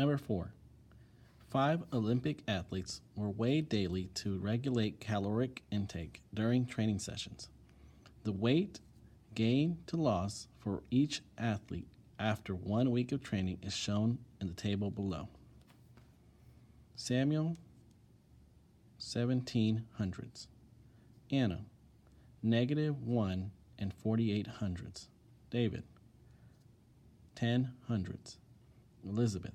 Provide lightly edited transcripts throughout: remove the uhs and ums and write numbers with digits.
Number 4. 5 Olympic athletes were weighed daily to regulate caloric intake during training sessions. The weight gain to loss for each athlete after 1 week of training is shown in the table below. Samuel, 1700s. Anna, -1 and 4800s. David, 1000s. Elizabeth,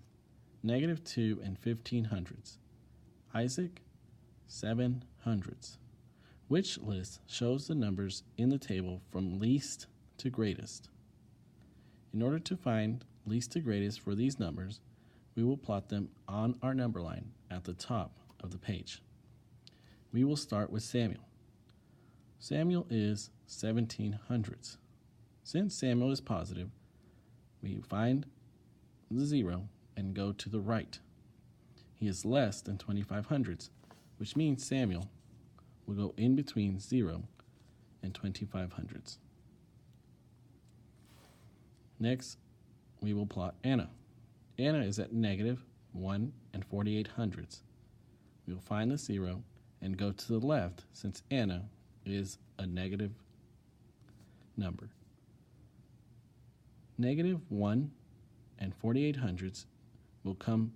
-2 and 1500s. Isaac, 700s. Which list shows the numbers in the table from least to greatest? In order to find least to greatest for these numbers, we will plot them on our number line at the top of the page. We will start with Samuel. Samuel is 1700s. Since Samuel is positive, we find the 0 and go to the right. He is less than 2500s, which means Samuel will go in between 0 and 2500s. Next, we will plot Anna. Anna is at -1 and 4800s. We will find the 0 and go to the left since Anna is a negative number. -1 and 4800s will come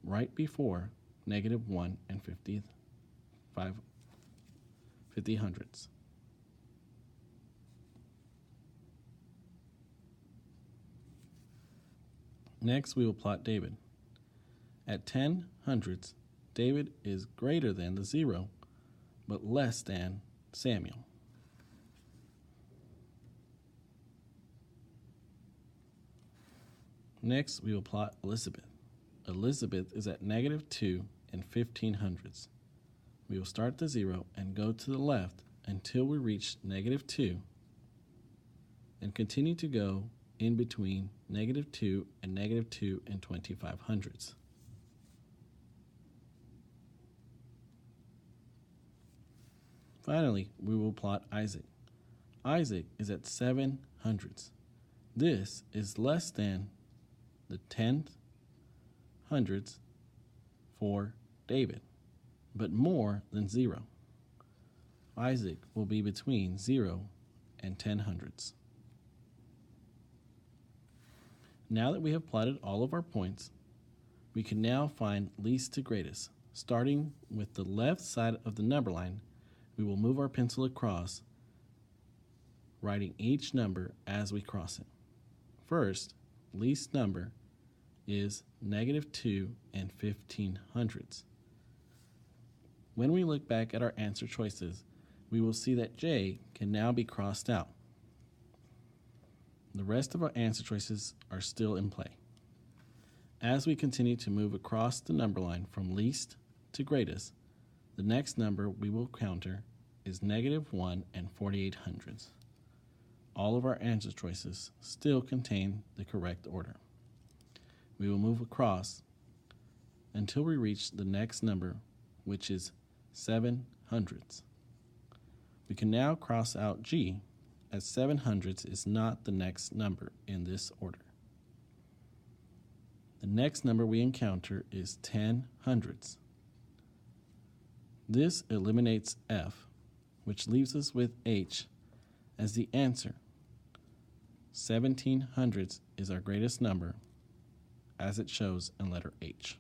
right before -1 and 5000s. Next, we will plot David. At 1000s, David is greater than the 0, but less than Samuel. Next, we will plot Elizabeth. Elizabeth is at -2 and 1500s. We will start the 0 and go to the left until we reach -2 and continue to go in between -2 and -2 and 2500s. Finally, we will plot Isaac. Isaac is at 700s. This is less than the 1000s for David, but more than 0. Isaac will be between 0 and 1000s. Now that we have plotted all of our points, we can now find least to greatest. Starting with the left side of the number line, we will move our pencil across, writing each number as we cross it. First, least number is -2 and 1500s. When we look back at our answer choices, we will see that J can now be crossed out. The rest of our answer choices are still in play. As we continue to move across the number line from least to greatest, the next number we will counter is -1 and 4800s. All of our answer choices still contain the correct order. We will move across until we reach the next number, which is 700s. We can now cross out G, as 700s is not the next number in this order. The next number we encounter is 1000s. This eliminates F, which leaves us with H as the answer. 1700s is our greatest number, as it shows in letter H.